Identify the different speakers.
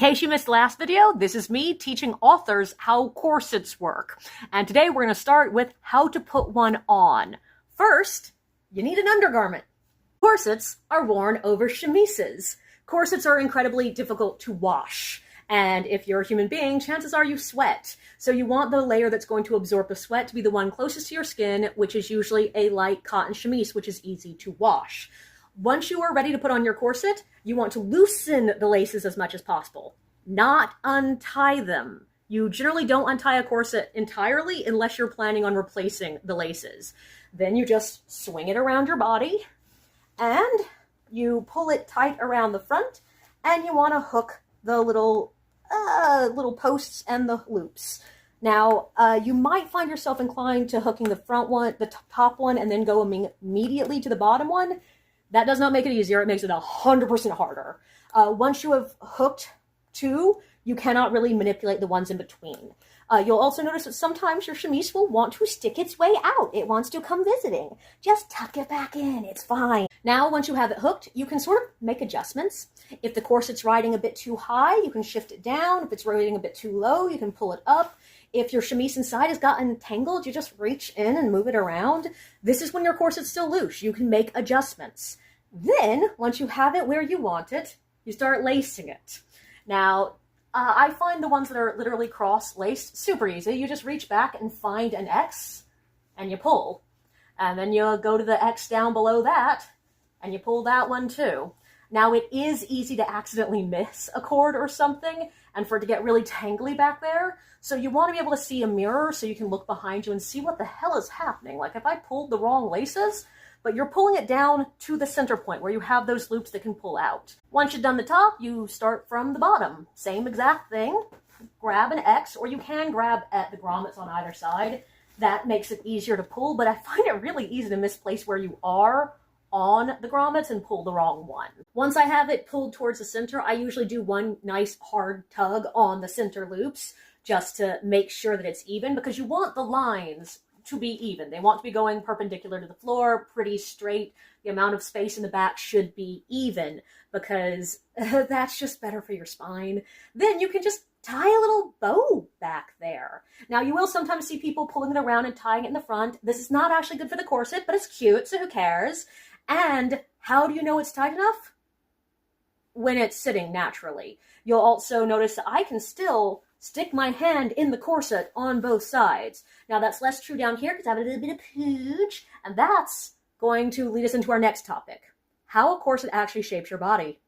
Speaker 1: In case you missed the last video, this is me teaching authors how corsets work. And today we're going to start with how to put one on. First, you need an undergarment. Corsets are worn over chemises. Corsets are incredibly difficult to wash. And if you're a human being, chances are you sweat. So you want the layer that's going to absorb the sweat to be the one closest to your skin, which is usually a light cotton chemise, which is easy to wash. Once you are ready to put on your corset, you want to loosen the laces as much as possible, not untie them. You generally don't untie a corset entirely unless you're planning on replacing the laces. Then you just swing it around your body and you pull it tight around the front, and you want to hook the little posts and the loops. Now, you might find yourself inclined to hooking the front one, the top one, and then go immediately to the bottom one. That does not make it easier. It makes it 100% harder. Once you have hooked two, you cannot really manipulate the ones in between. You'll also notice that sometimes your chemise will want to stick its way out. It wants to come visiting. Just tuck it back in. It's fine. Now, once you have it hooked, you can sort of make adjustments. If the corset's riding a bit too high, you can shift it down. If it's riding a bit too low, you can pull it up. If your chemise inside has gotten tangled, you just reach in and move it around. This is when your corset's still loose. You can make adjustments. Then, once you have it where you want it, you start lacing it. Now, I find the ones that are literally cross-laced super easy. You just reach back and find an X, and you pull. And then you go to the X down below that, and you pull that one too. Now, it is easy to accidentally miss a cord or something, and for it to get really tangly back there. So you want to be able to see a mirror so you can look behind you and see what the hell is happening. Like if I pulled the wrong laces, but you're pulling it down to the center point where you have those loops that can pull out. Once you've done the top, you start from the bottom. Same exact thing. Grab an X, or you can grab at the grommets on either side. That makes it easier to pull, but I find it really easy to misplace where you are on the grommets and pull the wrong one. Once I have it pulled towards the center, I usually do one nice hard tug on the center loops just to make sure that it's even, because you want the lines to be even. They want to be going perpendicular to the floor, pretty straight. The amount of space in the back should be even, because that's just better for your spine. Then you can just tie a little bow back there. Now, you will sometimes see people pulling it around and tying it in the front. This is not actually good for the corset, but it's cute, so who cares? And how do you know it's tight enough? When it's sitting naturally. You'll also notice that I can still stick my hand in the corset on both sides. Now, that's less true down here because I have a little bit of pooch, and that's going to lead us into our next topic, how a corset actually shapes your body.